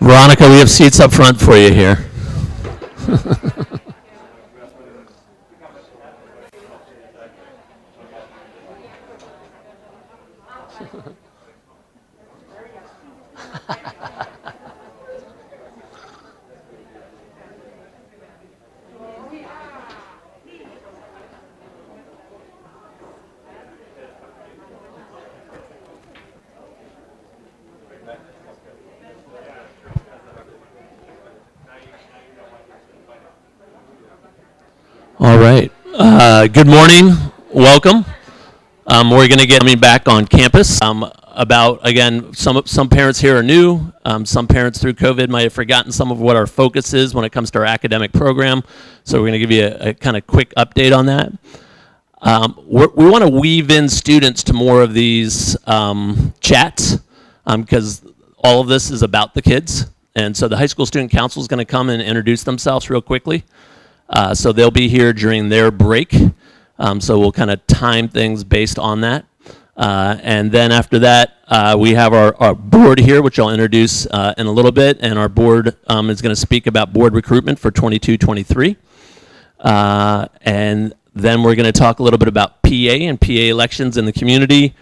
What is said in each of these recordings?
Veronica, we have seats up front for you here. All right. Good morning. Welcome. We're going to get me back on campus. Again, some parents here are new. Some parents through COVID might have forgotten some of what our focus is when it comes to our academic program. So we're going to give you a kind of quick update on that. We want to weave in students to more of these chats because all of this is about the kids. And so the high school student council is going to come and introduce themselves real quickly. So they'll be here during their break. So we'll kind of time things based on that. And then after that, we have our board here, which I'll introduce in a little bit. And our board is going to speak about board recruitment for 22-23. And then we're going to talk a little bit about PA and PA elections in the community,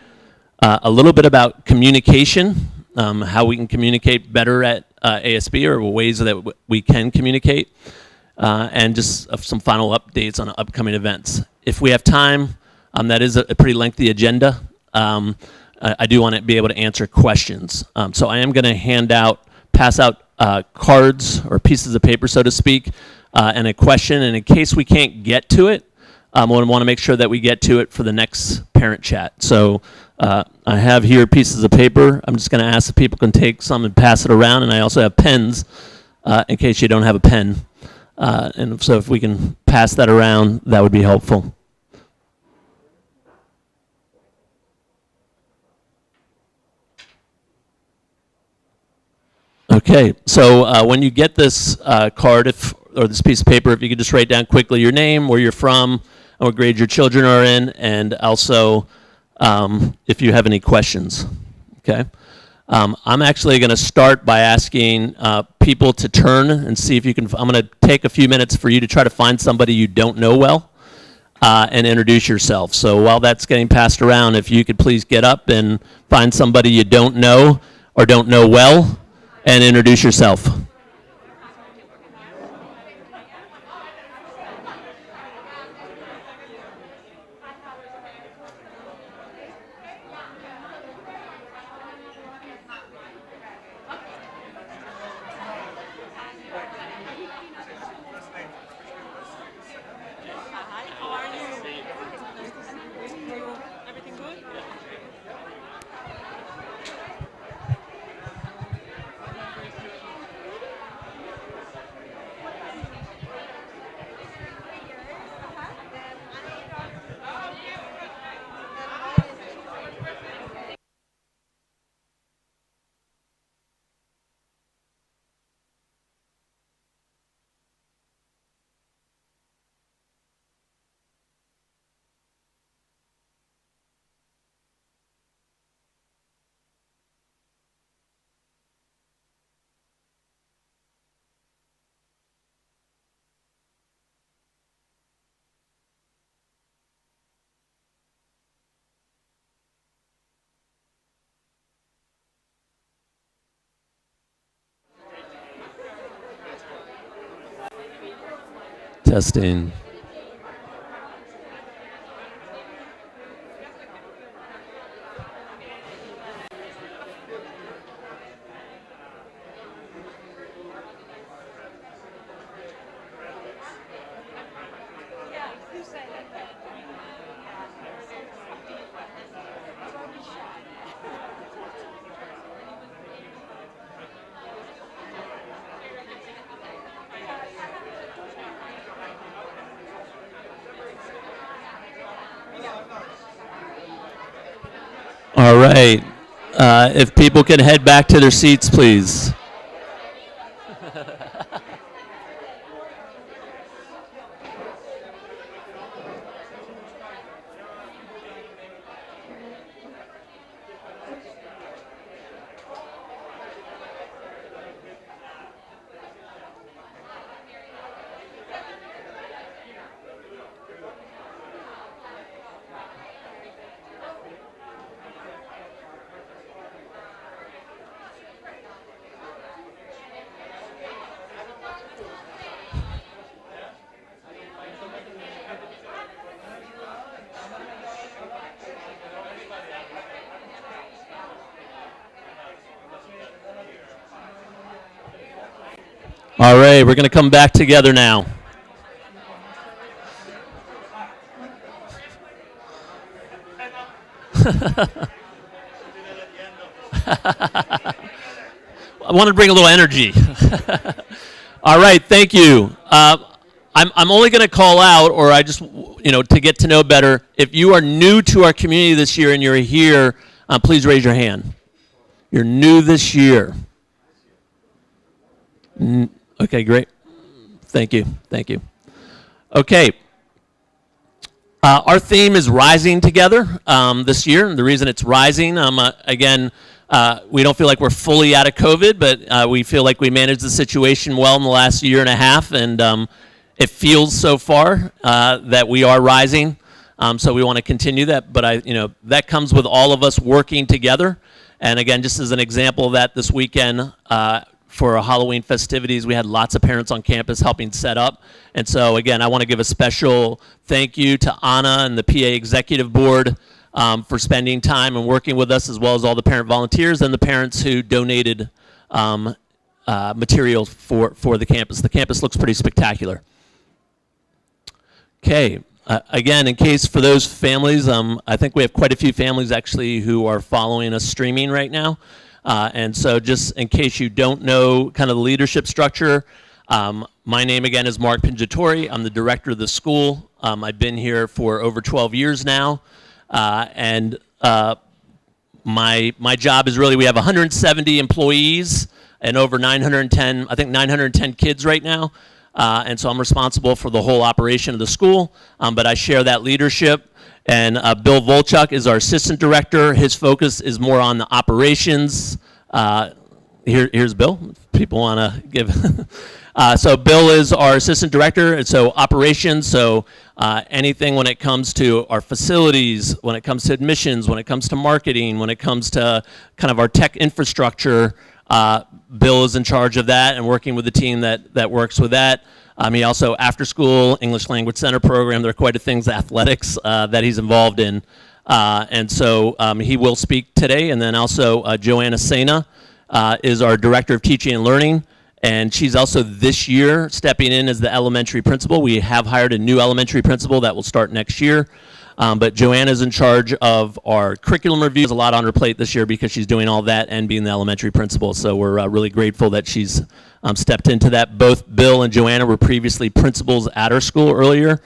a little bit about communication, how we can communicate better at ASB or ways that we can communicate. And just some final updates on upcoming events. If we have time, that is a pretty lengthy agenda. I do want to be able to answer questions. So I am going to pass out cards or pieces of paper, so to speak, and a question. And in case we can't get to it, we want to make sure that we get to it for the next parent chat. So I have here pieces of paper. I'm just going to ask if people can take some and pass it around. And I also have pens in case you don't have a pen. And so if we can pass that around, that would be helpful. Okay, so when you get this card or this piece of paper, if you could just write down quickly your name, where you're from, and what grade your children are in, and also if you have any questions, okay? I'm actually going to start by asking people to turn and see if you can. I'm going to take a few minutes for you to try to find somebody you don't know well and introduce yourself. So while that's getting passed around, if you could please get up and find somebody you don't know or don't know well and introduce yourself. Testing. All right. If people can head back to their seats, please. All right, we're going to come back together now. I want to bring a little energy. All right, thank you. I'm only going to call out, or I just, to get to know better, if you are new to our community this year and you're here, please raise your hand. You're new this year. Okay, great. Thank you. Thank you. Okay. Our theme is Rising Together this year. The reason it's rising, again, we don't feel like we're fully out of COVID, but we feel like we managed the situation well in the last year and a half, and it feels so far that we are rising. So we want to continue that, but that comes with all of us working together. And again, just as an example of that, this weekend for our Halloween festivities, we had lots of parents on campus helping set up. And so again, I want to give a special thank you to Anna and the PA Executive Board for spending time and working with us, as well as all the parent volunteers and the parents who donated materials for the campus. The campus looks pretty spectacular. Okay, again, in case for those families, I think we have quite a few families actually who are following us streaming right now. And so just in case you don't know kind of the leadership structure, my name again is Mark Pingiatori. I'm the director of the school. I've been here for over 12 years now. And my job is really, we have 170 employees and over 910 kids right now. And so I'm responsible for the whole operation of the school, but I share that leadership. And Bill Volchuk is our assistant director. His focus is more on the operations. Here's Bill, if people want to give. So Bill is our assistant director, and so operations, so anything when it comes to our facilities, when it comes to admissions, when it comes to marketing, when it comes to kind of our tech infrastructure, Bill is in charge of that and working with the team that works with that. He also, after school, English Language Center program, there are quite a things, athletics, that he's involved in. And so he will speak today. And then also Joanna Sena is our Director of Teaching and Learning. And she's also this year stepping in as the elementary principal. We have hired a new elementary principal that will start next year. But Joanna's in charge of our curriculum review. There's a lot on her plate this year because she's doing all that and being the elementary principal. So we're really grateful that she's stepped into that. Both Bill and Joanna were previously principals at our school earlier.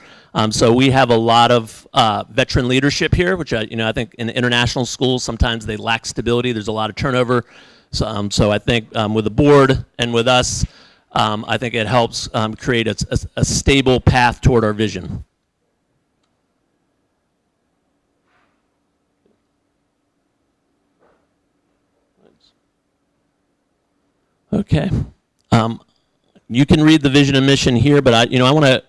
So we have a lot of veteran leadership here, which I think in international schools sometimes they lack stability. There's a lot of turnover. So I think with the board and with us, I think it helps create a stable path toward our vision. Okay. You can read the vision and mission here, but I want to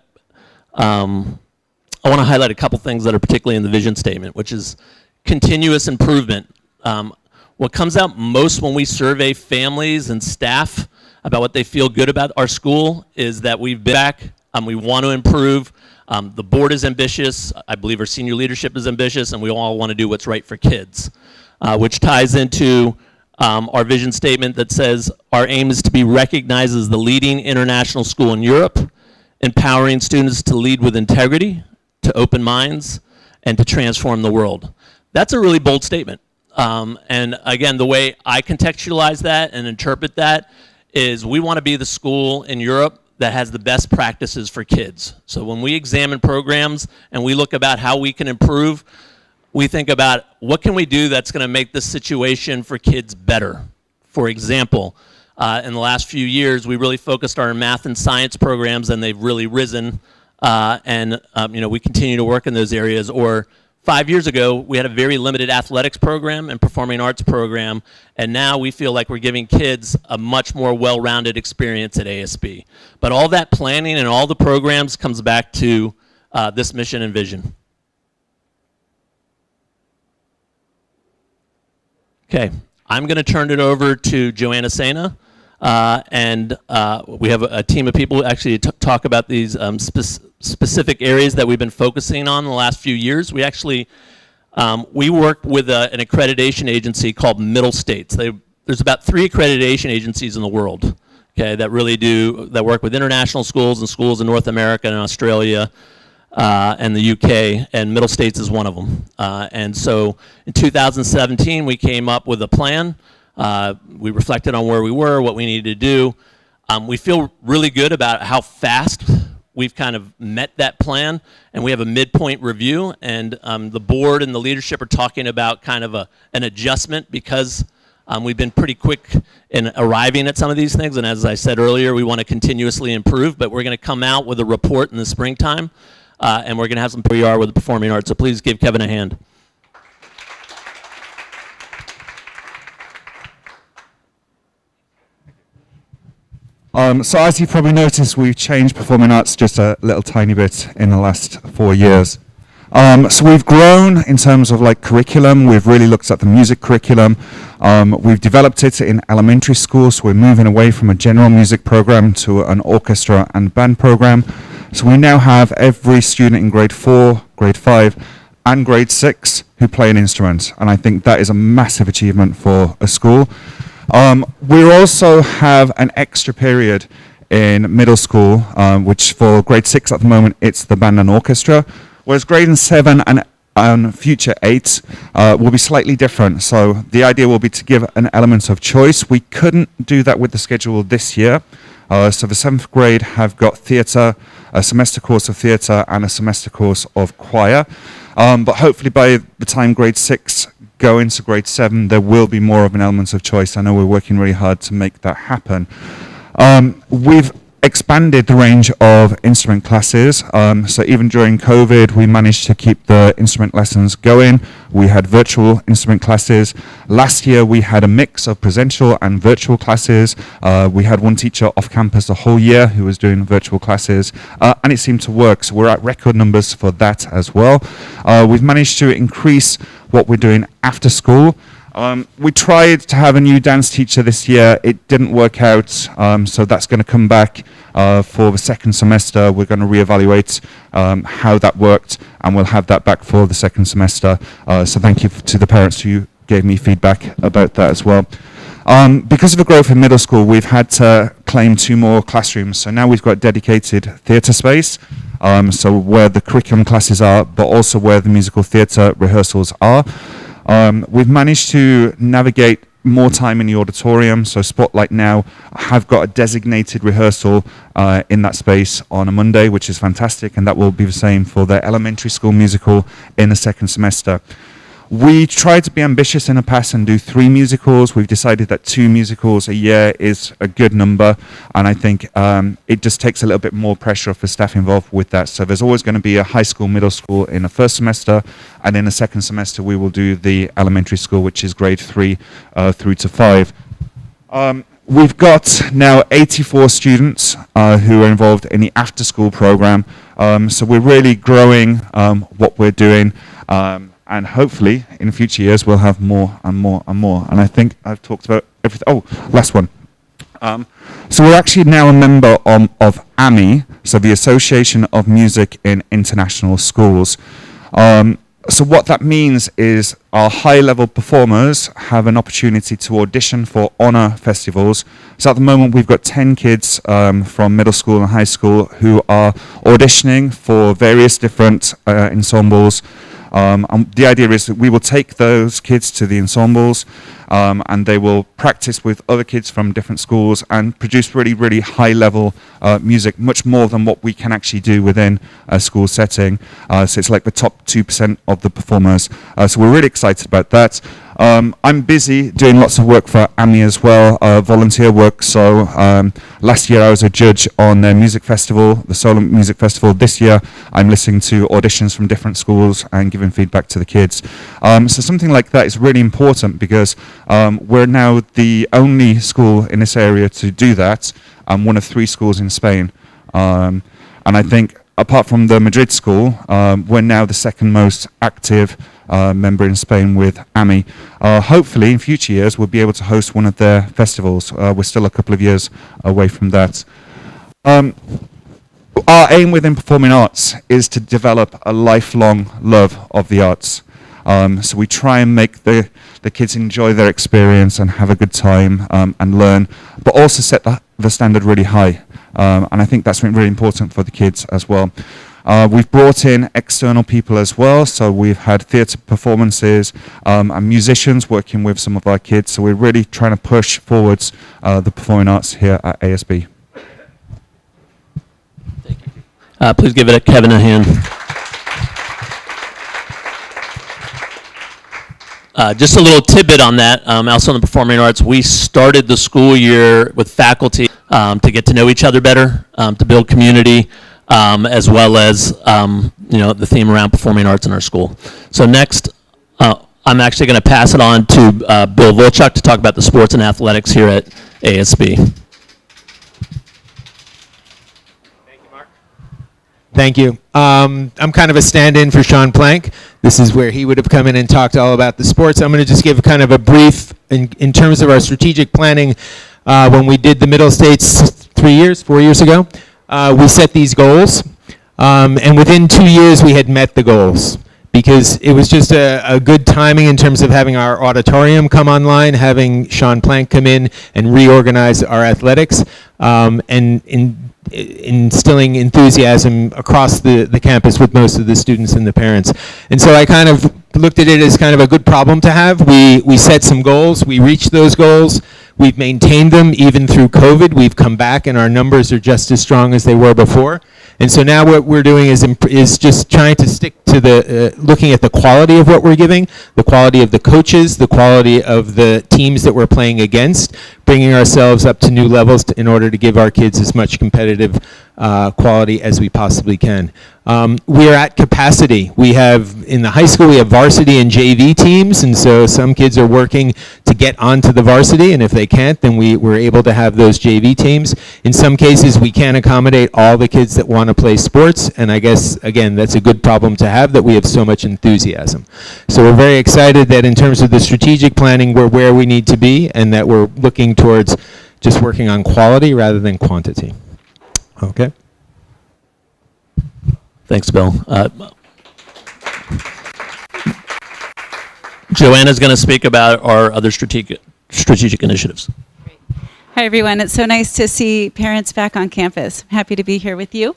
highlight a couple things that are particularly in the vision statement, which is continuous improvement. What comes out most when we survey families and staff about what they feel good about our school is that we've been back, we want to improve. The board is ambitious. I believe our senior leadership is ambitious, and we all want to do what's right for kids, which ties into our vision statement that says our aim is to be recognized as the leading international school in Europe, empowering students to lead with integrity, to open minds, and to transform the world. That's a really bold statement. And again, the way I contextualize that and interpret that is we want to be the school in Europe that has the best practices for kids. So when we examine programs and we look about how we can improve, we think about what can we do that's going to make this situation for kids better. For example, in the last few years, we really focused our math and science programs, and they've really risen. We continue to work in those areas. Or 5 years ago, we had a very limited athletics program and performing arts program, and now we feel like we're giving kids a much more well-rounded experience at ASB. But all that planning and all the programs comes back to this mission and vision. Okay, I'm going to turn it over to Joanna Sena, and we have a team of people actually to talk about these specific areas that we've been focusing on the last few years. We actually, we work with an accreditation agency called Middle States. There's about 3 accreditation agencies in the world, okay, that work with international schools and schools in North America and Australia and the UK, and Middle States is one of them. And so in 2017, we came up with a plan. We reflected on where we were, what we needed to do. We feel really good about how fast we've kind of met that plan, and we have a midpoint review, and the board and the leadership are talking about kind of an adjustment because we've been pretty quick in arriving at some of these things, and as I said earlier, we want to continuously improve, but we're going to come out with a report in the springtime, and we're going to have some PR with the performing arts, so please give Kevin a hand. So as you probably noticed, we've changed performing arts just a little tiny bit in the last 4 years. So we've grown in terms of like curriculum. We've really looked at the music curriculum. We've developed it in elementary schools. So we're moving away from a general music program to an orchestra and band program. So we now have every student in grade 4, grade 5, and grade 6 who play an instrument. And I think that is a massive achievement for a school. We also have an extra period in middle school, which for grade 6 at the moment, it's the band and orchestra, whereas grade 7 and future 8 will be slightly different. So the idea will be to give an element of choice. We couldn't do that with the schedule this year. So the 7th grade have got theatre, a semester course of theatre and a semester course of choir. But hopefully by the time grade 6 go into grade 7, there will be more of an element of choice. I know we're working really hard to make that happen. We've expanded the range of instrument classes. So even during COVID, we managed to keep the instrument lessons going. We had virtual instrument classes. Last year, we had a mix of presential and virtual classes. We had one teacher off campus the whole year who was doing virtual classes, and it seemed to work. So we're at record numbers for that as well. We've managed to increase what we're doing after school. We tried to have a new dance teacher this year. It didn't work out, so that's going to come back for the second semester. We're going to reevaluate how that worked, and we'll have that back for the second semester. So thank you to the parents who gave me feedback about that as well. Because of the growth in middle school, we've had to claim 2 more classrooms. So now we've got dedicated theatre space, so where the curriculum classes are, but also where the musical theatre rehearsals are. We've managed to navigate more time in the auditorium, so Spotlight now have got a designated rehearsal in that space on a Monday, which is fantastic, and that will be the same for their elementary school musical in the second semester. We tried to be ambitious in the past and do 3 musicals. We've decided that 2 musicals a year is a good number, and I think it just takes a little bit more pressure off the staff involved with that. So there's always going to be a high school, middle school in the first semester, and in the second semester we will do the elementary school, which is grade 3 through to 5. We've got now 84 students who are involved in the after-school program, so we're really growing what we're doing. And hopefully, in future years, we'll have more and more and more. And I think I've talked about everything. Oh, last one. So we're actually now a member of AMI, so the Association of Music in International Schools. So what that means is our high-level performers have an opportunity to audition for honour festivals. So at the moment, we've got 10 kids from middle school and high school who are auditioning for various different ensembles. And the idea is that we will take those kids to the ensembles and they will practice with other kids from different schools and produce really, really high-level music, much more than what we can actually do within a school setting. So it's like the top 2% of the performers. So we're really excited about that. I'm busy doing lots of work for AMI as well, volunteer work. So last year I was a judge on their music festival, the Solent Music Festival. This year I'm listening to auditions from different schools and giving feedback to the kids. So something like that is really important because we're now the only school in this area to do that. I'm one of 3 schools in Spain. And I think apart from the Madrid school, we're now the second most active member in Spain with AMI. Hopefully in future years we'll be able to host one of their festivals. We're still a couple of years away from that. Our aim within performing arts is to develop a lifelong love of the arts. So we try and make the kids enjoy their experience and have a good time and learn, but also set the the standard really high. And I think that's been really important for the kids as well. We've brought in external people as well, so we've had theatre performances and musicians working with some of our kids, so we're really trying to push forwards the performing arts here at ASB. Please give Kevin a hand. Just a little tidbit on that. Also in the performing arts, we started the school year with faculty to get to know each other better, to build community, as well as the theme around performing arts in our school. So next, I'm actually going to pass it on to Bill Volchuk to talk about the sports and athletics here at ASB. Thank you, Mark. Thank you. I'm kind of a stand-in for Sean Plank. This is where he would have come in and talked all about the sports. I'm going to just give kind of a brief in terms of our strategic planning. When we did the Middle States 4 years ago, we set these goals, and within 2 years we had met the goals, because it was just a good timing in terms of having our auditorium come online, having Sean Plank come in and reorganize our athletics, and instilling enthusiasm across the campus with most of the students and the parents. And so I kind of looked at it as kind of a good problem to have. We set some goals, we reached those goals, we've maintained them even through COVID. We've come back and our numbers are just as strong as they were before. And so now what we're doing is just trying to stick to the looking at the quality of what we're giving, the quality of the coaches, the quality of the teams that we're playing against, bringing ourselves up to new levels in order to give our kids as much competitive quality as we possibly can. We are at capacity. We have, in the high school, we have varsity and JV teams, and so some kids are working to get onto the varsity, and if they can't, then we're able to have those JV teams. In some cases, we can't accommodate all the kids that want to play sports, and I guess, again, that's a good problem to have, that we have so much enthusiasm. So we're very excited that in terms of the strategic planning, we're where we need to be, and that we're looking towards just working on quality rather than quantity. Okay. Thanks, Bill. Joanna's going to speak about our other strategic initiatives. Hi, everyone. It's so nice to see parents back on campus. I'm happy to be here with you.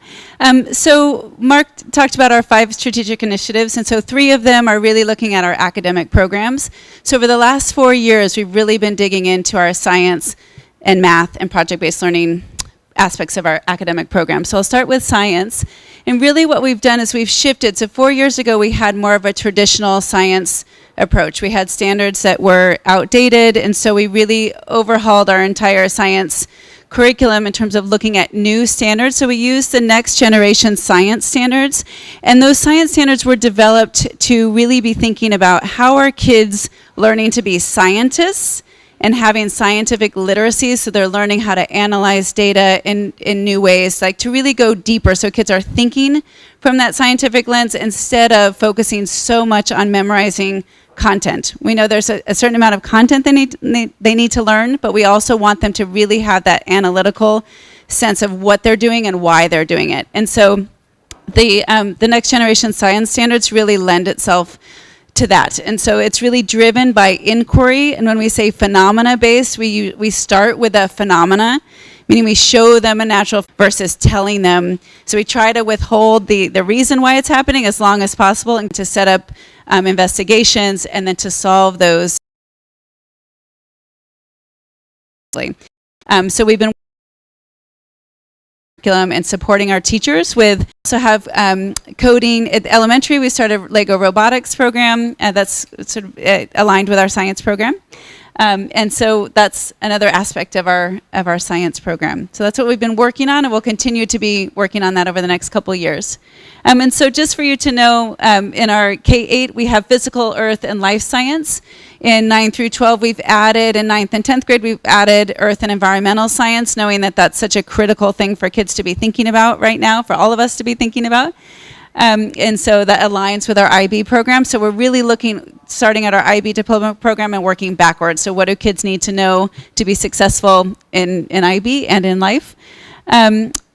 So Mark talked about our 5 strategic initiatives, and so 3 of them are really looking at our academic programs. So over the last 4 years, we've really been digging into our science and math and project-based learning aspects of our academic program. So I'll start with science. And really what we've done is we've shifted. So 4 years ago, we had more of a traditional science approach. We had standards that were outdated, and so we really overhauled our entire science curriculum in terms of looking at new standards. So we used the next generation science standards, and those science standards were developed to really be thinking about how are kids learning to be scientists and having scientific literacy, so they're learning how to analyze data in new ways, like to really go deeper, so kids are thinking from that scientific lens instead of focusing so much on memorizing content. We know there's a certain amount of content they need to learn, but we also want them to really have that analytical sense of what they're doing and why they're doing it. And so the next generation science standards really lend itself to that. And so it's really driven by inquiry, and when we say phenomena-based, we start with a phenomena, meaning we show them a natural versus telling them. So we try to withhold the reason why it's happening as long as possible, and to set up investigations and then to solve those. So we've been and supporting our teachers with, also have coding. At elementary, we started a Lego robotics program that's sort of aligned with our science program. And so that's another aspect of our science program. So that's what we've been working on, and we'll continue to be working on that over the next couple of years. And so just for you to know, in our K-8, we have physical, earth, and life science. In 9 through 12, we've added, in 9th and 10th grade, we've added earth and environmental science, knowing that that's such a critical thing for kids to be thinking about right now, for all of us to be thinking about. And so that aligns with our IB program. So we're really starting at our IB diploma program and working backwards. So what do kids need to know to be successful in IB and in life?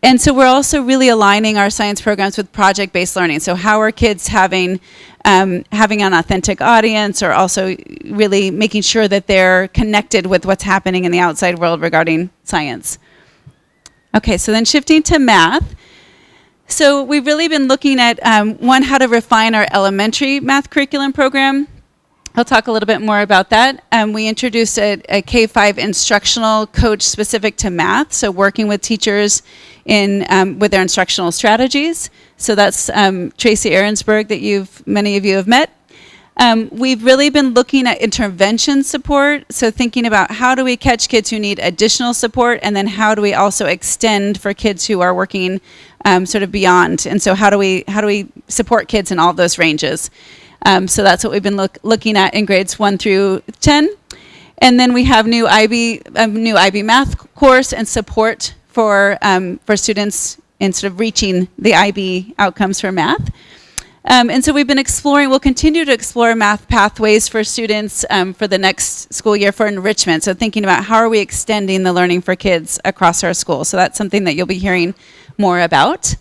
And so we're also really aligning our science programs with project-based learning. So how are kids having an authentic audience, or also really making sure that they're connected with what's happening in the outside world regarding science? Okay, so then shifting to math. So we've really been looking at, one, how to refine our elementary math curriculum program. I'll talk a little bit more about that. We introduced a K-5 instructional coach specific to math, so working with teachers with their instructional strategies. So that's Tracy Ahrensberg that many of you have met. We've really been looking at intervention support, so thinking about how do we catch kids who need additional support, and then how do we also extend for kids who are working sort of beyond, and so how do we support kids in all of those ranges. So that's what we've been looking at in grades 1 through 10. And then we have a new IB math course and support for students in sort of reaching the IB outcomes for math. And so we've been we'll continue to explore math pathways for students for the next school year for enrichment. So thinking about how are we extending the learning for kids across our school. So that's something that you'll be hearing more about.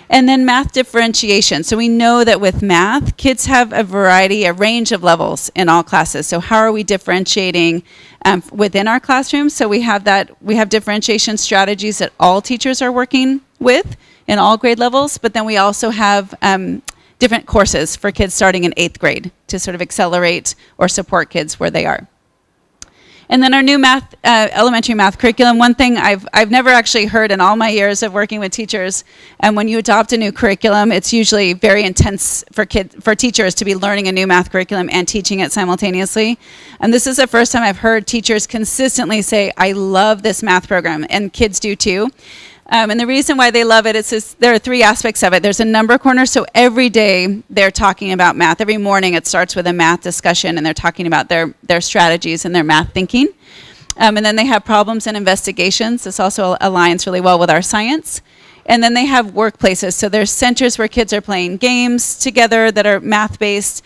And then math differentiation. So we know that with math, kids have a range of levels in all classes. So how are we differentiating within our classrooms? So we have differentiation strategies that all teachers are working with in all grade levels, but then we also have different courses for kids starting in 8th grade to sort of accelerate or support kids where they are. And then our new elementary math curriculum, one thing I've never actually heard in all my years of working with teachers, and when you adopt a new curriculum, it's usually very intense for teachers to be learning a new math curriculum and teaching it simultaneously. And this is the first time I've heard teachers consistently say, I love this math program, and kids do too. And the reason why they love it is there are 3 aspects of it. There's a number corner, so every day they're talking about math. Every morning it starts with a math discussion, and they're talking about their strategies and their math thinking. And then they have problems and investigations. This also aligns really well with our science. And then they have workplaces. So there's centers where kids are playing games together that are math-based.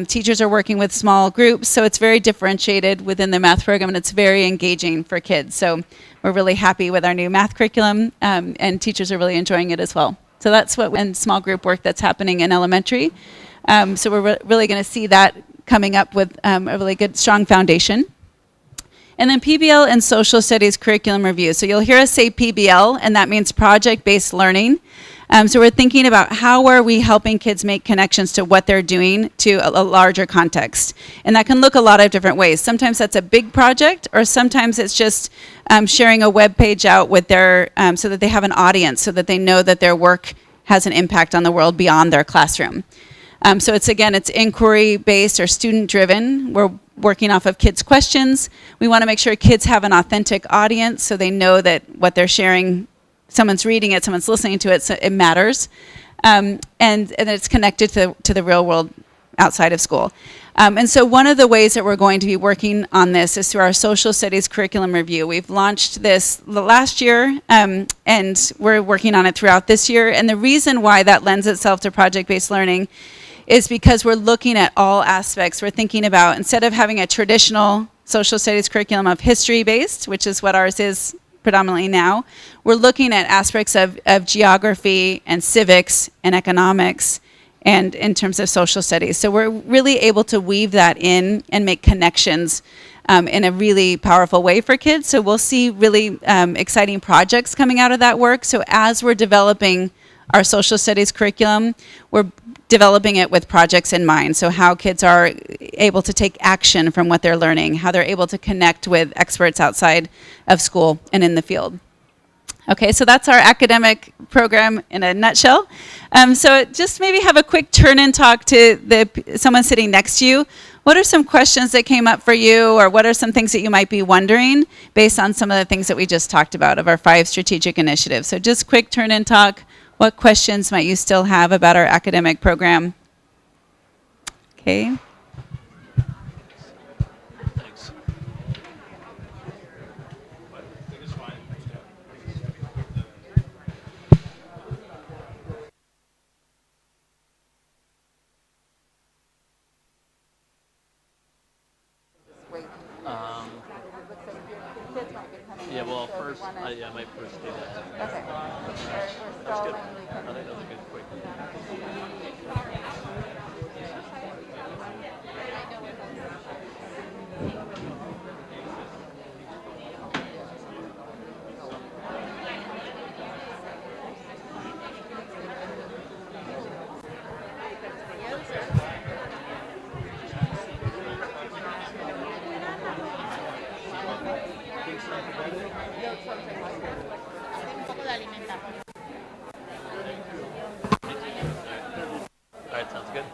Teachers are working with small groups. So it's very differentiated within the math program, and it's very engaging for kids. So we're really happy with our new math curriculum, and teachers are really enjoying it as well. So that's and small group work that's happening in elementary. So we're really going to see that coming up with a really good, strong foundation. And then PBL and social studies curriculum review. So you'll hear us say PBL, and that means project-based learning. So we're thinking about how are we helping kids make connections to what they're doing to a larger context. And that can look a lot of different ways. Sometimes that's a big project, or sometimes it's just sharing a web page out with so that they have an audience, so that they know that their work has an impact on the world beyond their classroom. So it's inquiry-based or student-driven. We're working off of kids' questions. We want to make sure kids have an authentic audience, so they know that what they're sharing, someone's reading it, someone's listening to it, so it matters. And it's connected to the real world outside of school. And so one of the ways that we're going to be working on this is through our social studies curriculum review. We've launched this last year, and we're working on it throughout this year. And the reason why that lends itself to project-based learning is because we're looking at all aspects. We're thinking about, instead of having a traditional social studies curriculum of history-based, which is what ours is predominantly now, we're looking at aspects of geography and civics and economics and in terms of social studies. So we're really able to weave that in and make connections in a really powerful way for kids. So we'll see really exciting projects coming out of that work. So as we're developing our social studies curriculum, we're developing it with projects in mind. So how kids are able to take action from what they're learning, how they're able to connect with experts outside of school and in the field. Okay, so that's our academic program in a nutshell. So just maybe have a quick turn and talk to someone sitting next to you. What are some questions that came up for you, or what are some things that you might be wondering based on some of the things that we just talked about of our 5 strategic initiatives? So just quick turn and talk. What questions might you still have about our academic program? Okay. Thanks. Yeah, well, first, I might first do that. Okay. That's good. I think that was a good quick. All right, sounds good.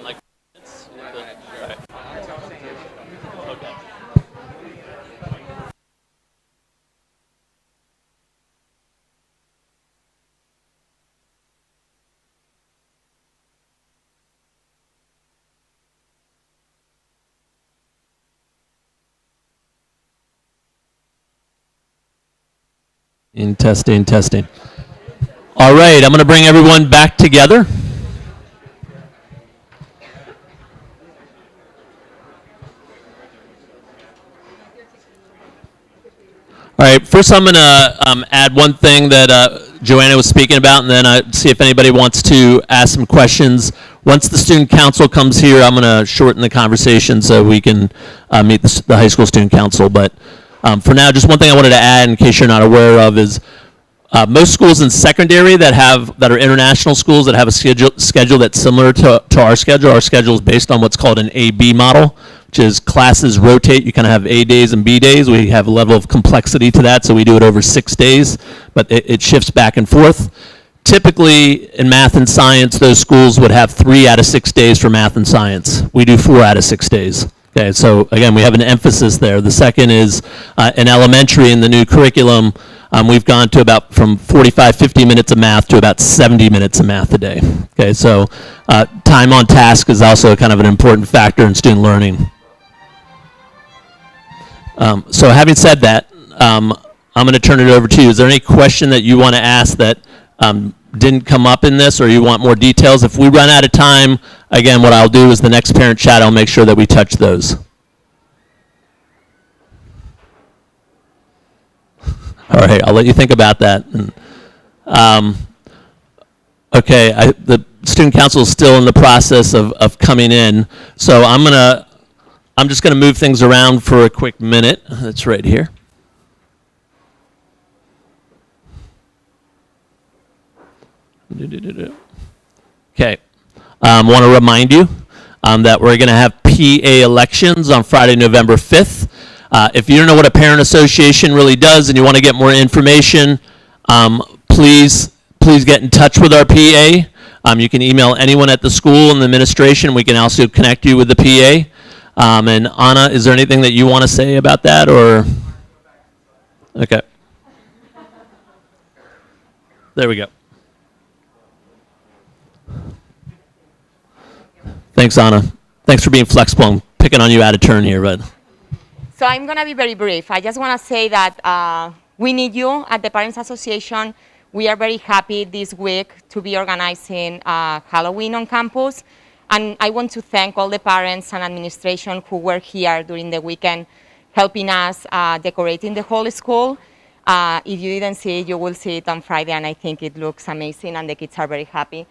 Like, all right. Okay. Testing. All right, I'm going to bring everyone back together. All right, first I'm going to add one thing that Joanna was speaking about, and then see if anybody wants to ask some questions. Once the student council comes here, I'm going to shorten the conversation so we can meet the high school student council. But for now, just one thing I wanted to add, in case you're not aware of, is most schools in secondary that are international schools that have a schedule that's similar to our schedule. Our schedule is based on what's called an A-B model, which is classes rotate. You kind of have A days and B days. We have a level of complexity to that, so we do it over 6 days, but it shifts back and forth. Typically, in math and science, those schools would have 3 out of 6 days for math and science. We do 4 out of 6 days. Okay, so again, we have an emphasis there. The second is in elementary, in the new curriculum, we've gone to about from 45, 50 minutes of math to about 70 minutes of math a day. Okay, so time on task is also kind of an important factor in student learning. So having said that, I'm going to turn it over to you. Is there any question that you want to ask that didn't come up in this, or you want more details? If we run out of time, again, what I'll do is the next parent chat, I'll make sure that we touch those. All right, I'll let you think about that. Okay, the student council is still in the process of coming in, so I'm just going to move things around for a quick minute. That's right here. Okay, want to remind you that we're going to have PA elections on Friday, November 5th. If you don't know what a parent association really does and you want to get more information, please get in touch with our PA. You can email anyone at the school and the administration. We can also connect you with the PA. And Anna, is there anything that you want to say about that, or? Okay. There we go. Thanks, Anna. Thanks for being flexible. I'm picking on you out of turn here, but. So I'm going to be very brief. I just want to say that we need you at the Parents Association. We are very happy this week to be organizing Halloween on campus. And I want to thank all the parents and administration who were here during the weekend helping us decorating the whole school. If you didn't see it, you will see it on Friday, and I think it looks amazing, and the kids are very happy.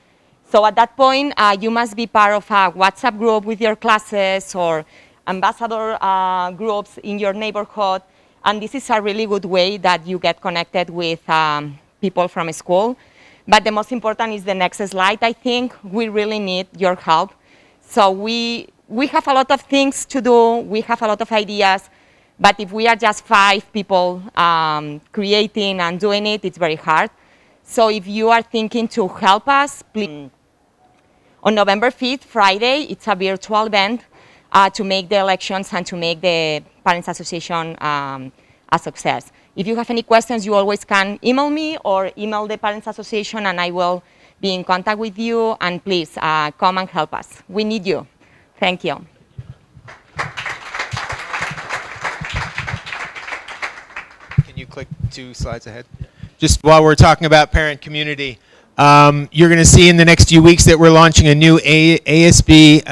So at that point, you must be part of a WhatsApp group with your classes or ambassador groups in your neighborhood. And this is a really good way that you get connected with people from school. But the most important is the next slide. I think we really need your help. So we have a lot of things to do. We have a lot of ideas. But if we are just 5 people creating and doing it, it's very hard. So if you are thinking to help us, please. On November 5th, Friday, it's a virtual event to make the elections and to make the Parents Association a success. If you have any questions, you always can email me or email the Parents Association, and I will be in contact with you. And please come and help us. We need you. Thank you. Can you click 2 slides ahead? Just while we're talking about parent community, you're going to see in the next few weeks that we're launching a new ASB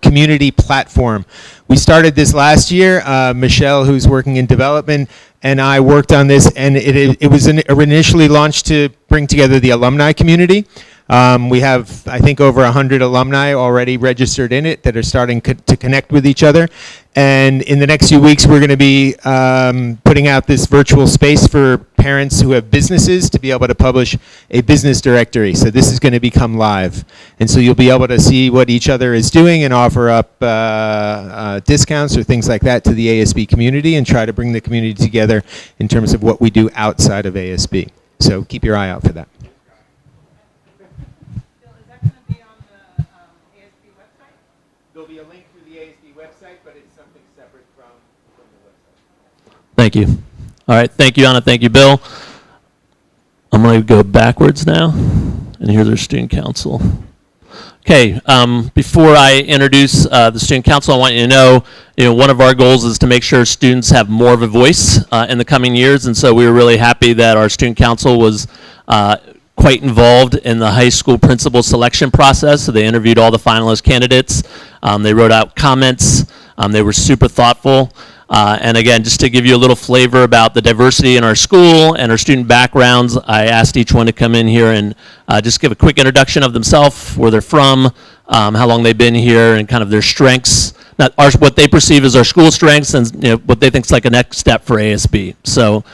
community platform. We started this last year. Michelle, who's working in development, and I worked on this, and it was initially launched to bring together the alumni community. We have, I think, over 100 alumni already registered in it that are starting to connect with each other. And in the next few weeks, we're going to be putting out this virtual space for parents who have businesses to be able to publish a business directory. So this is going to become live. And so you'll be able to see what each other is doing and offer up discounts or things like that to the ASB community and try to bring the community together in terms of what we do outside of ASB. So keep your eye out for that. There'll be a link to the ASD website, but it's something separate from the website. Thank you. All right, thank you, Anna. Thank you, Bill. I'm going to go backwards now, and here's our student council. Okay, before I introduce the student council, I want you to know, one of our goals is to make sure students have more of a voice in the coming years, and so we were really happy that our student council was quite involved in the high school principal selection process. So they interviewed all the finalist candidates. They wrote out comments. They were super thoughtful. And again, just to give you a little flavor about the diversity in our school and our student backgrounds, I asked each one to come in here and just give a quick introduction of themselves, where they're from, how long they've been here, and kind of their strengths. What they perceive as our school strengths, and what they think is like a next step for ASB. So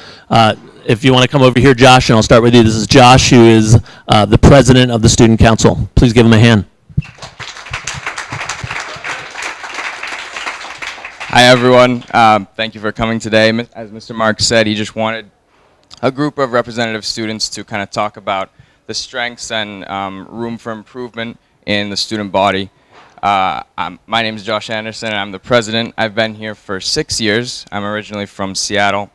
if you want to come over here, Josh, and I'll start with you. This is Josh, who is the president of the student council. Please give him a hand. Hi, everyone. Thank you for coming today. As Mr. Mark said, he just wanted a group of representative students to kind of talk about the strengths and room for improvement in the student body. My name is Josh Anderson, and I'm the president. I've been here for 6 years. I'm originally from Seattle.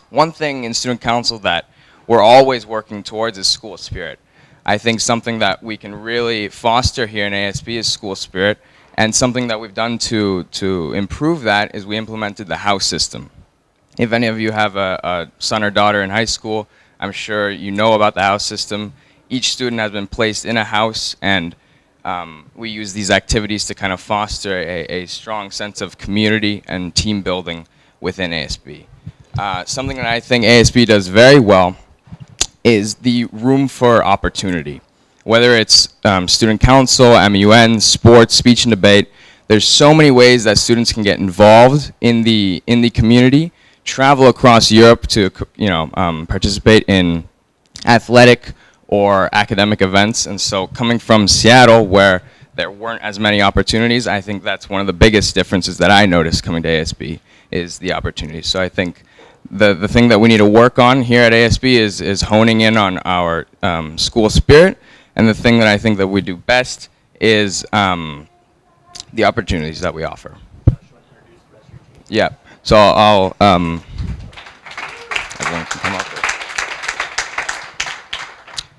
One thing in student council that we're always working towards is school spirit. I think something that we can really foster here in ASB is school spirit, and something that we've done to improve that is we implemented the house system. If any of you have a son or daughter in high school, I'm sure you know about the house system. Each student has been placed in a house, and we use these activities to kind of foster a strong sense of community and team building within ASB. Something that I think ASB does very well is the room for opportunity. Whether it's student council, MUN, sports, speech and debate, there's so many ways that students can get involved in the community, travel across Europe to participate in athletic or academic events. And so coming from Seattle, where there weren't as many opportunities, I think that's one of the biggest differences that I noticed coming to ASB is the opportunities. So I think the thing that we need to work on here at ASB is honing in on our school spirit, and the thing that I think that we do best is the opportunities that we offer. Yeah, so I'll everyone can come up.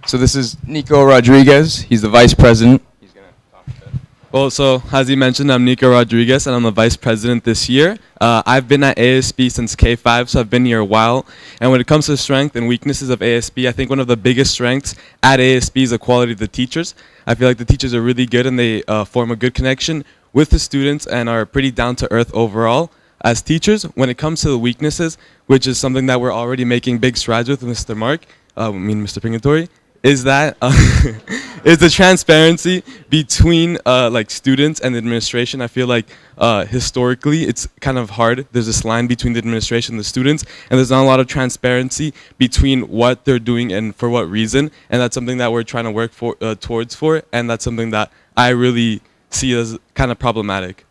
So this is Nico Rodriguez. He's the vice president. He's gonna talk a bit. Well, so as he mentioned, I'm Nico Rodriguez, and I'm the vice president this year. I've been at ASB since K5, so I've been here a while. And when it comes to strength and weaknesses of ASB, I think one of the biggest strengths at ASB is the quality of the teachers. I feel like the teachers are really good, and they form a good connection with the students and are pretty down to earth overall as teachers. When it comes to the weaknesses, which is something that we're already making big strides with Mr. Mark, Mr. Pingatori, is that is the transparency between like students and the administration. I feel like historically it's kind of hard. There's this line between the administration and the students, and there's not a lot of transparency between what they're doing and for what reason. And that's something that we're trying to work towards, and that's something that I really see as kind of problematic.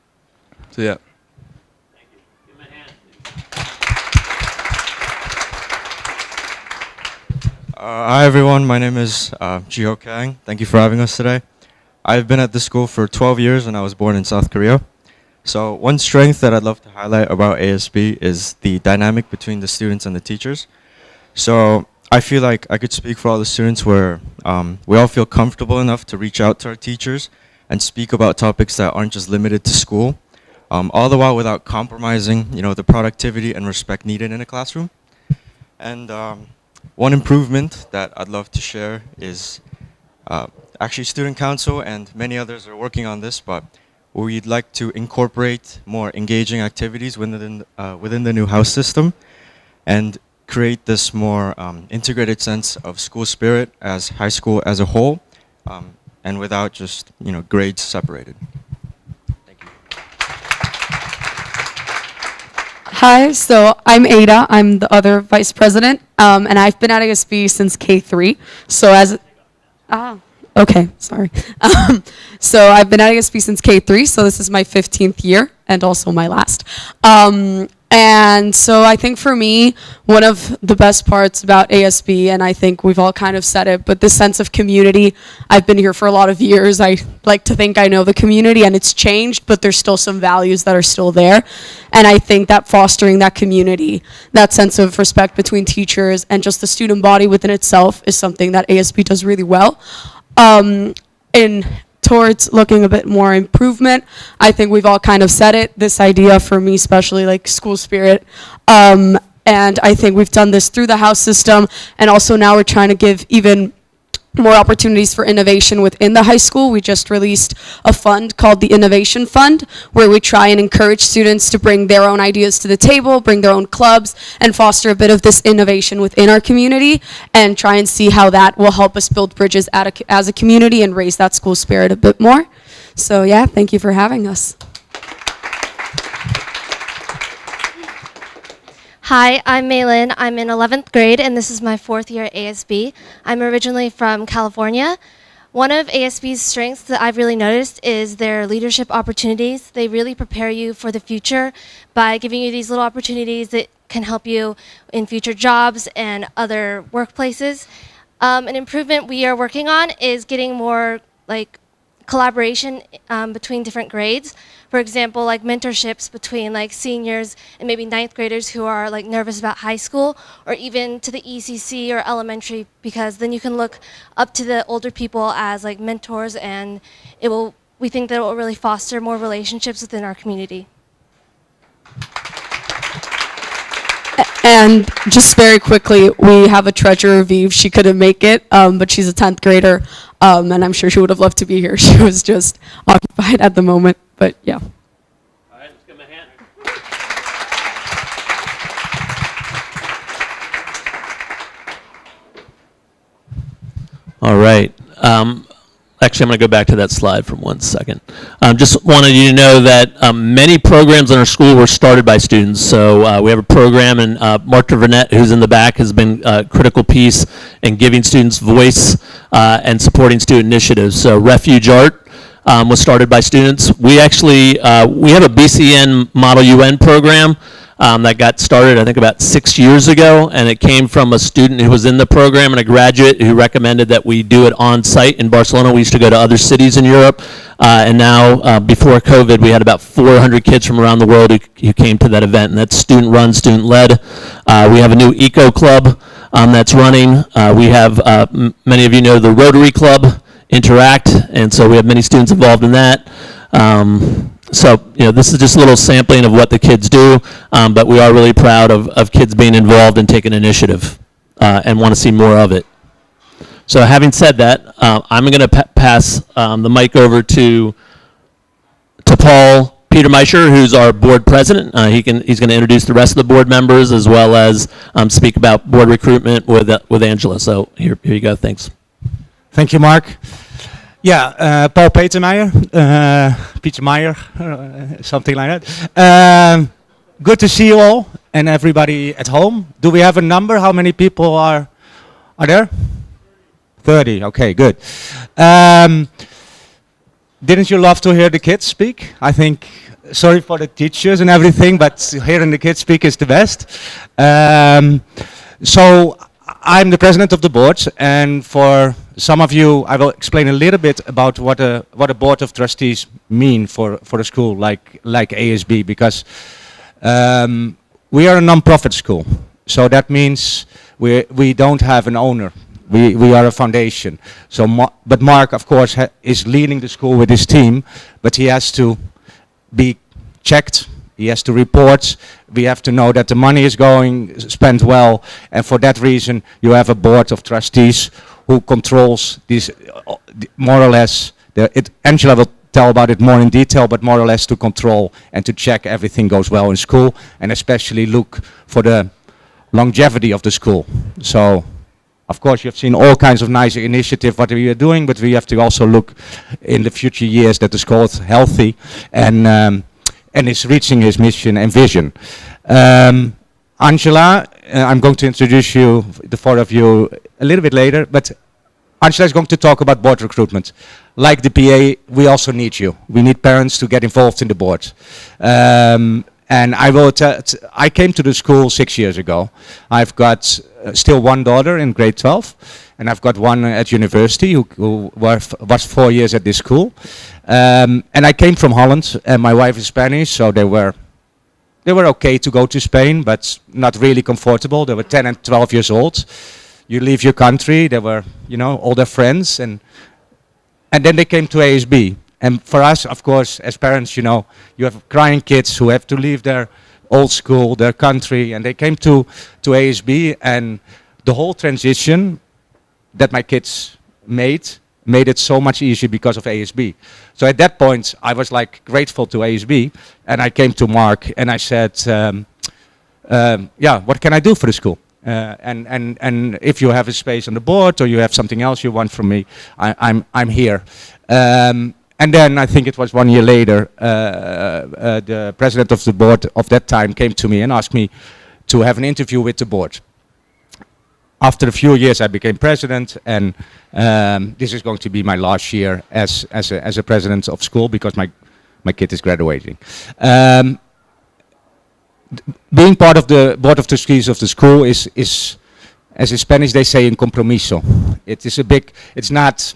So yeah. Thank you. Give him a hand. Hi everyone, my name is Jiho Kang. Thank you for having us today. I've been at this school for 12 years and I was born in South Korea. So one strength that I'd love to highlight about ASB is the dynamic between the students and the teachers. So I feel like I could speak for all the students where we all feel comfortable enough to reach out to our teachers and speak about topics that aren't just limited to school, all the while without compromising, the productivity and respect needed in a classroom. And one improvement that I'd love to share is actually student council, and many others are working on this, but we'd like to incorporate more engaging activities within the new house system and create this more integrated sense of school spirit as high school as a whole, and without just grades separated. Thank you. Hi, so I'm Ada. I'm the other vice president, and I've been at ASB since K3. So okay, sorry. So I've been at ASB since K3, so this is my 15th year and also my last. And so I think for me, one of the best parts about ASB, and I think we've all kind of said it, but this sense of community, I've been here for a lot of years. I like to think I know the community, and it's changed, but there's still some values that are still there. And I think that fostering that community, that sense of respect between teachers and just the student body within itself is something that ASB does really well. Towards looking a bit more improvement, I think we've all kind of said it, this idea for me especially, like school spirit, and I think we've done this through the house system, and also now we're trying to give even more opportunities for innovation within the high school. We just released a fund called the Innovation Fund, where we try and encourage students to bring their own ideas to the table, bring their own clubs, and foster a bit of this innovation within our community, and try and see how that will help us build bridges as a community and raise that school spirit a bit more. So yeah, thank you for having us. Hi, I'm Maylin. I'm in 11th grade, and this is my 4th year at ASB. I'm originally from California. One of ASB's strengths that I've really noticed is their leadership opportunities. They really prepare you for the future by giving you these little opportunities that can help you in future jobs and other workplaces. An improvement we are working on is getting more collaboration between different grades. For example, mentorships between seniors and maybe 9th graders who are nervous about high school, or even to the ECC or elementary, because then you can look up to the older people as mentors, and we think that it will really foster more relationships within our community. And just very quickly, we have a treasurer, Vive. She couldn't make it, but she's a 10th grader, and I'm sure she would have loved to be here. She was just occupied at the moment, but yeah. All right, let's give him a hand. All right. Actually, I'm going to go back to that slide for 1 second. Just wanted you to know that many programs in our school were started by students. So we have a program, and Mark Vernet, who's in the back, has been a critical piece in giving students voice and supporting student initiatives. So Refuge Art was started by students. We actually, we have a BCN Model UN program that got started, I think, about 6 years ago, and it came from a student who was in the program and a graduate who recommended that we do it on site in Barcelona. We used to go to other cities in Europe, and now, before COVID, we had about 400 kids from around the world who came to that event, and that's student-run, student-led. We have a new eco club that's running. We have, many of you know, the Rotary Club, Interact, and so we have many students involved in that. So, this is just a little sampling of what the kids do, but we are really proud of kids being involved and taking initiative and want to see more of it. So having said that, I'm going to pass the mic over to Paul Petermeischer, who's our board president. He's going to introduce the rest of the board members as well as speak about board recruitment with Angela. So here you go. Thanks. Thank you, Mark. Yeah, Paul Petermeyer, something like that. Good to see you all and everybody at home. Do we have a number? How many people are there? 30. Okay, good. Didn't you love to hear the kids speak? I think, sorry for the teachers and everything, but hearing the kids speak is the best. So I'm the president of the board, and for some of you, I will explain a little bit about what a board of trustees mean for a school like ASB, because we are a non-profit school. So that means we don't have an owner. We are a foundation. So, but Mark, of course, is leading the school with his team, but he has to be checked. He has to report. We have to know that the money is going spent well, and for that reason, you have a board of trustees who controls these, more or less. Angela will tell about it more in detail, but more or less to control and to check everything goes well in school, and especially look for the longevity of the school. So, of course, you've seen all kinds of nice initiatives what we are doing, but we have to also look in the future years that the school is healthy and is reaching its mission and vision. Angela, I'm going to introduce you, the four of you, a little bit later, but Angela is going to talk about board recruitment. Like the PA, we also need you. We need parents to get involved in the board. And I will I came to the school 6 years ago. I've got still one daughter in grade 12, and I've got one at university who was 4 years at this school. And I came from Holland, and my wife is Spanish, so they were okay to go to Spain, but not really comfortable. They were 10 and 12 years old. You leave your country, they were, you know, all their friends, and then they came to ASB. And for us, of course, as parents, you know, you have crying kids who have to leave their old school, their country, and they came to ASB, and the whole transition that my kids made it so much easier because of ASB. So at that point, I was like grateful to ASB, and I came to Mark and I said, yeah, what can I do for the school? And if you have a space on the board or you have something else you want from me, I'm here. And then I think it was 1 year later, the president of the board of that time came to me and asked me to have an interview with the board. After a few years, I became president, and this is going to be my last year as a president of school because my kid is graduating. Being part of the board of trustees of the school is, as in Spanish they say, un compromiso. It is a big. It's not.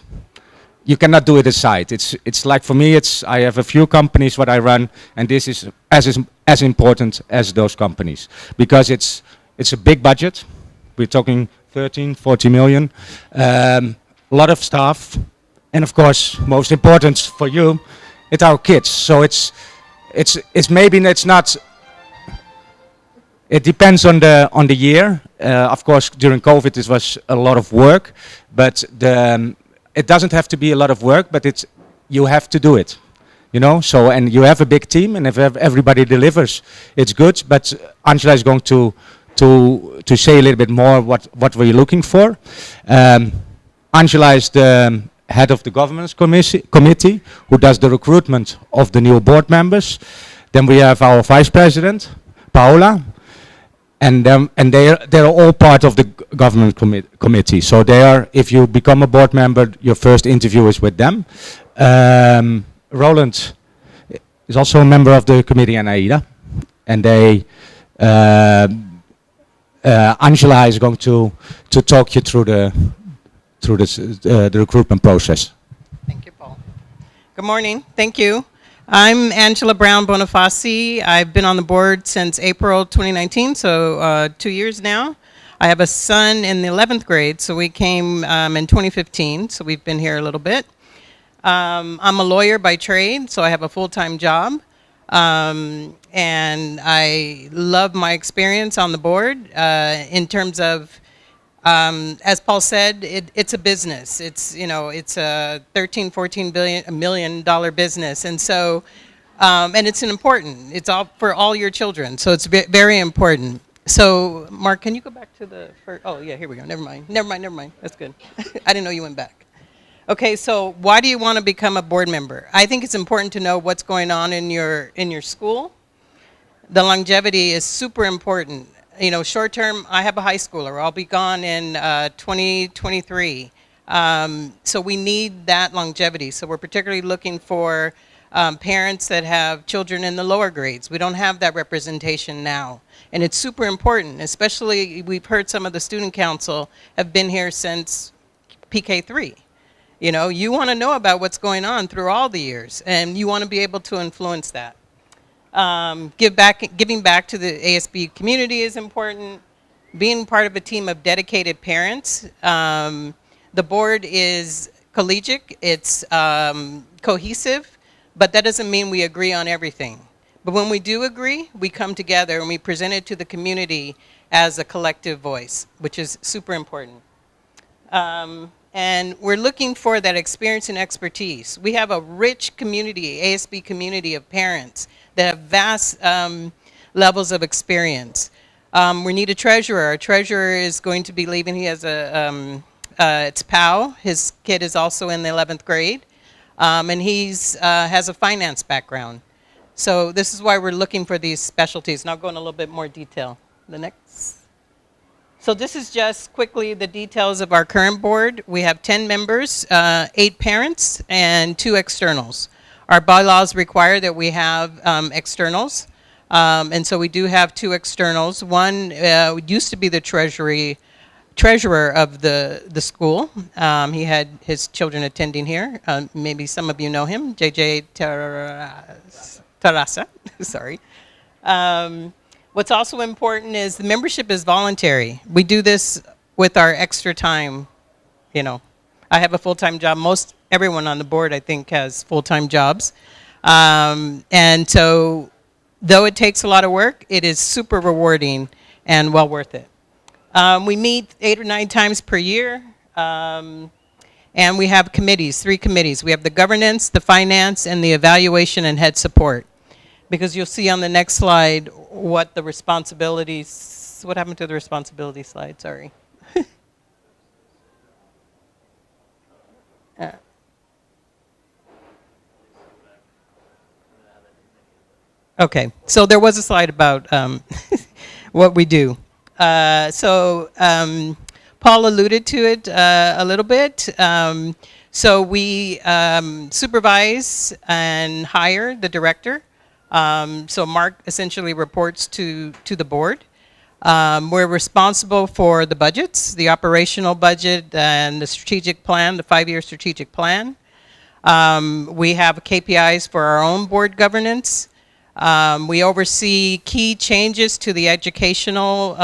You cannot do it aside. It's like for me. I have a few companies what I run, and this is as important as those companies because it's a big budget. We're talking 13, 40 million, a lot of staff, and of course, most important for you, it's our kids. So it's maybe it's not. It depends on the year. Of course, during COVID, it was a lot of work, but it doesn't have to be a lot of work, but you have to do it. You know, so, and you have a big team, and if everybody delivers, it's good. But Angela is going to say a little bit more what we're looking for. Angela is the head of the governance committee who does the recruitment of the new board members. Then we have our vice president, Paola, and they're all part of the governance committee. So they are, if you become a board member, your first interview is with them. Roland is also a member of the committee, and Aida, and they. Angela is going to talk you through the recruitment process. Thank you, Paul. Good morning. Thank you. I'm Angela Brown Bonifaci. I've been on the board since April 2019, so 2 years now. I have a son in the 11th grade, so we came in 2015, so we've been here a little bit. I'm a lawyer by trade, so I have a full-time job. And I love my experience on the board in terms of, as Paul said, it's a business. It's, you know, it's a $13-14 million business, and so, and it's it's all for all your children, so it's very important. So, Mark, can you go back to the first? Oh, yeah, here we go. Never mind. That's good. I didn't know you went back. Okay, so why do you want to become a board member? I think it's important to know what's going on in your school. The longevity is super important. You know, short term, I have a high schooler. I'll be gone in 2023. So we need that longevity. So we're particularly looking for parents that have children in the lower grades. We don't have that representation now. And it's super important, especially we've heard some of the student council have been here since PK3. You know, you want to know about what's going on through all the years, and you want to be able to influence that. Giving back to the ASB community is important. Being part of a team of dedicated parents. The board is collegiate, it's cohesive, but that doesn't mean we agree on everything. But when we do agree, we come together and we present it to the community as a collective voice, which is super important. And we're looking for that experience and expertise. We have a rich community, ASB community of parents that have vast levels of experience. We need a treasurer. Our treasurer is going to be leaving. He has it's Powell. His kid is also in the 11th grade. And he's has a finance background. So this is why we're looking for these specialties. And I'll go in a little bit more detail. The next. So this is just quickly the details of our current board. We have 10 members, 8 parents, and 2 externals. Our bylaws require that we have externals. And so we do have 2 externals. One used to be the treasurer of the school. He had his children attending here. Maybe some of you know him, JJ Tarasa. Sorry. What's also important is the membership is voluntary. We do this with our extra time. You know, I have a full-time job. Everyone on the board, I think, has full-time jobs. And so, though it takes a lot of work, it is super rewarding and well worth it. We meet 8 or 9 times per year. And we have committees, 3 committees. We have the governance, the finance, and the evaluation and head support. Because you'll see on the next slide what the responsibilities, what happened to the responsibility slide, sorry. Okay, so there was a slide about what we do. Paul alluded to it a little bit. So we supervise and hire the director. So Mark essentially reports to the board. We're responsible for the budgets, the operational budget and the strategic plan, the 5-year strategic plan. We have KPIs for our own board governance. We oversee key changes to the educational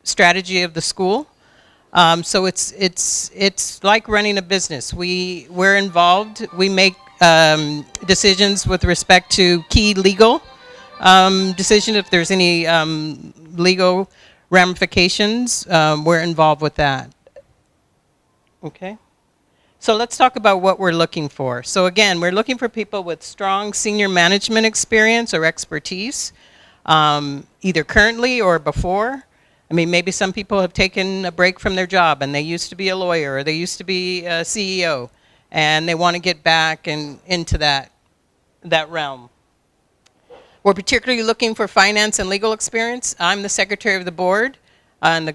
strategy of the school. So it's like running a business. We're involved. We make decisions with respect to key legal decision. If there's any legal ramifications, we're involved with that. Okay. So let's talk about what we're looking for. So again, we're looking for people with strong senior management experience or expertise, either currently or before. I mean, maybe some people have taken a break from their job and they used to be a lawyer or they used to be a CEO and they want to get back into that realm. We're particularly looking for finance and legal experience. I'm the secretary of the board and the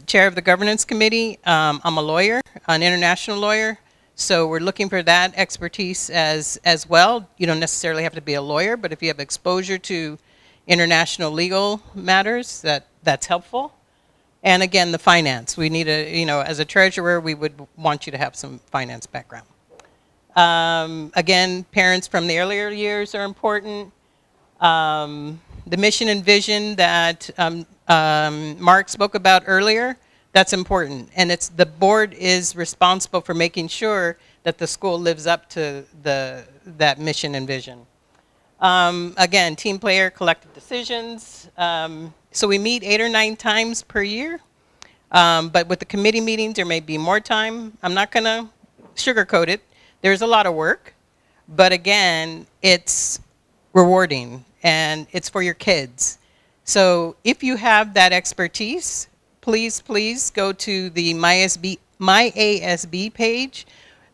chair of the governance committee. I'm a lawyer, an international lawyer. So we're looking for that expertise as well. You don't necessarily have to be a lawyer, but if you have exposure to international legal matters, that's helpful. And again, the finance. We need as a treasurer, we would want you to have some finance background. Again, parents from the earlier years are important. The mission and vision that Mark spoke about earlier, that's important. And the board is responsible for making sure that the school lives up to that mission and vision. Again, team player, collective decisions. So we meet 8 or 9 times per year. But with the committee meetings, there may be more time. I'm not going to sugarcoat it. There's a lot of work. But again, it's rewarding. And it's for your kids. So if you have that expertise, please go to the MyASB page,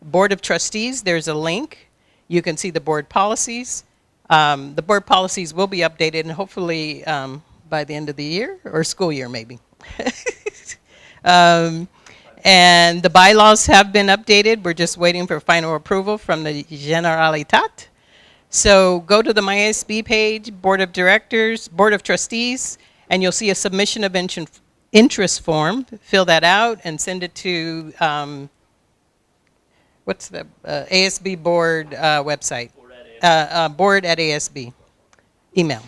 Board of Trustees. There's a link. You can see the board policies. The board policies will be updated and hopefully by the end of the year or school year maybe. And the bylaws have been updated. We're just waiting for final approval from the Generalitat. So go to the MyASB page, Board of Directors, Board of Trustees, and you'll see a submission of interest form. Fill that out and send it to, what's the ASB board website? Board at ASB, email.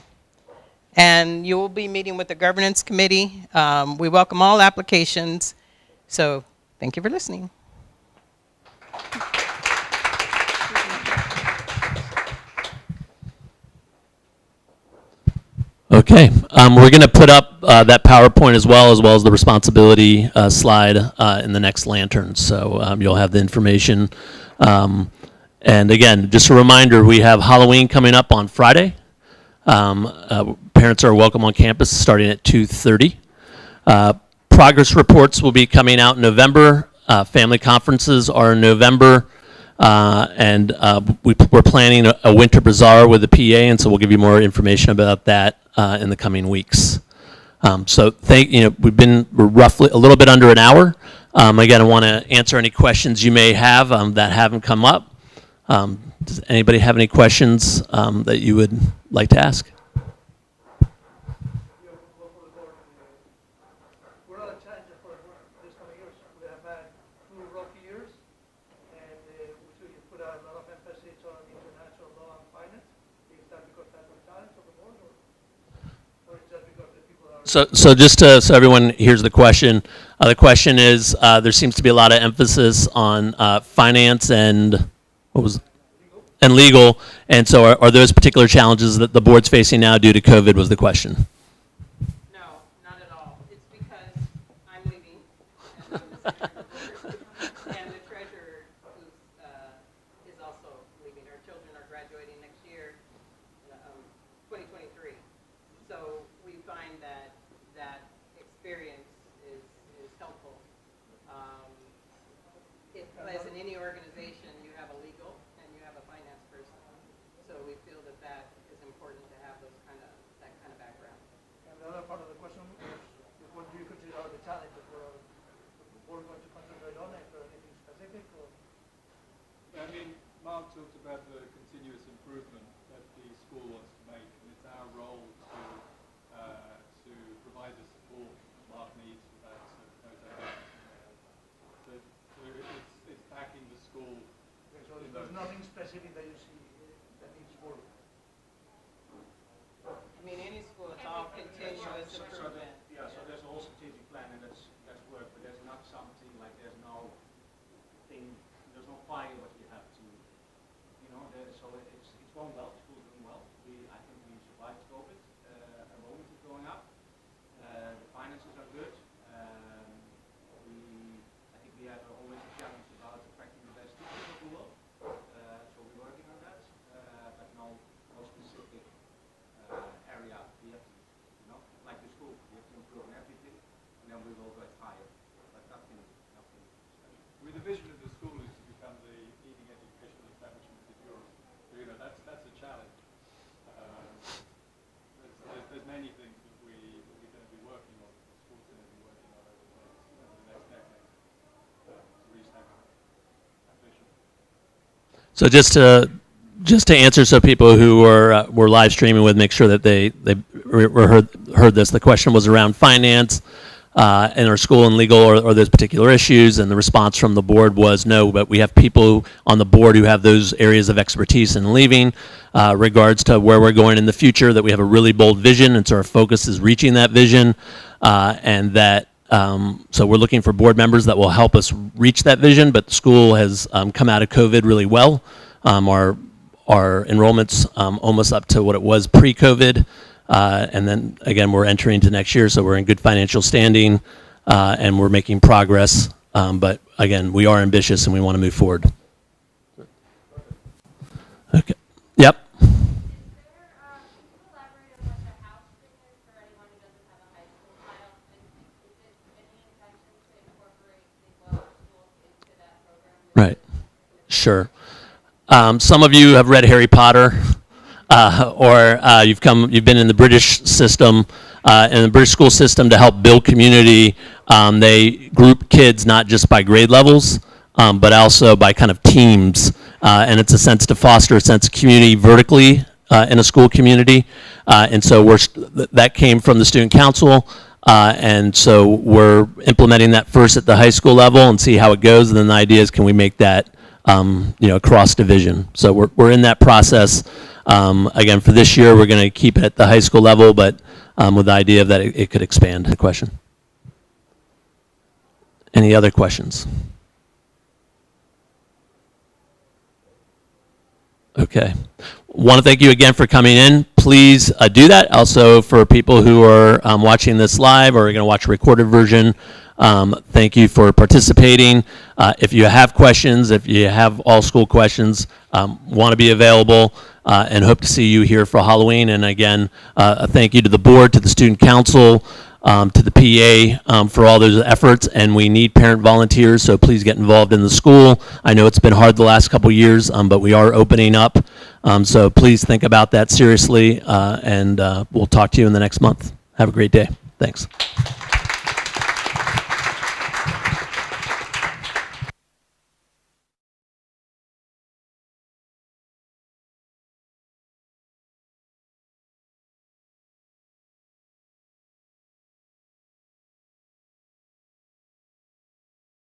And you will be meeting with the governance committee. We welcome all applications. So thank you for listening. Okay, we're going to put up that PowerPoint as well as the responsibility slide in the next lantern. So you'll have the information. And again, just a reminder, we have Halloween coming up on Friday. Parents are welcome on campus starting at 2:30. Progress reports will be coming out in November. Family conferences are in November. We're planning a winter bazaar with the PA, and so we'll give you more information about that in the coming weeks. We're roughly a little bit under an hour. Again, I want to answer any questions you may have that haven't come up. Does anybody have any questions that you would like to ask? So just so everyone hears the question. The question is, there seems to be a lot of emphasis on finance and legal. And so are those particular challenges that the board's facing now due to COVID was the question? No, not at all. It's because I'm leaving, and I'm the secretary of the board, and the treasurer is also leaving. Our children are graduating next year, 2023. So we find that experience is helpful. As in any organization, you have a legal and you have a finance person. So we feel that is important to have that kind of background. And the other part of the question is what do you consider are the challenges we're going to concentrate on? Is there anything specific? Or? I mean, Mark talked about the continuous improvement that the school wants to make, and it's our role to provide the support Mark needs for that. It's backing the school. Okay, so there's nothing specific that you see that needs work. I mean, any school, it's all continuous improvement. So there's a whole strategic plan, and that's work, but there's not something like there's no fire what you have to, so it's going well. School's doing well. I think we survived COVID. Enrollment is going up. The finances are good. I think we have always a challenge about attracting the best teachers of the world. So we're working on that, but no specific area we have to, like the school, we have to improve on everything, and then we will get higher, but nothing special. With the vision of the school is to become the leading educational establishment in Europe. So, that's a challenge. There's many things that we're going to be working on, the school's going to be working on over the next decade to reach that ambition. So just to answer, so people who were live streaming with, make sure that they heard this. The question was around finance in our school and legal, or those particular issues, and the response from the board was no. But we have people on the board who have those areas of expertise in leaving. Regards to where we're going in the future, that we have a really bold vision, and so our focus is reaching that vision, and that. So we're looking for board members that will help us reach that vision, but the school has come out of COVID really well. Our enrollment's almost up to what it was pre-COVID, and then again, we're entering into next year, so we're in good financial standing, and we're making progress, but again, we are ambitious and we want to move forward. Okay. Yep. Right. Sure. Some of you have read Harry Potter, or you've been in the British system, in the British school system to help build community. They group kids not just by grade levels, but also by kind of teams, and it's a sense to foster a sense of community vertically in a school community. And so that came from the student council. And so we're implementing that first at the high school level and see how it goes. And then the idea is, can we make that, cross division? So we're in that process. Again, for this year, we're going to keep it at the high school level, but with the idea that it could expand. The question. Any other questions? Okay. Want to thank you again for coming in. Please do that. Also, for people who are watching this live or are going to watch a recorded version, thank you for participating. If you have questions, if you have all school questions, want to be available and hope to see you here for Halloween. And again, a thank you to the board, to the student council, to the PA for all those efforts, and we need parent volunteers, so please get involved in the school. I know it's been hard the last couple years, but we are opening up, so please think about that seriously, and we'll talk to you in the next month. Have a great day. Thanks.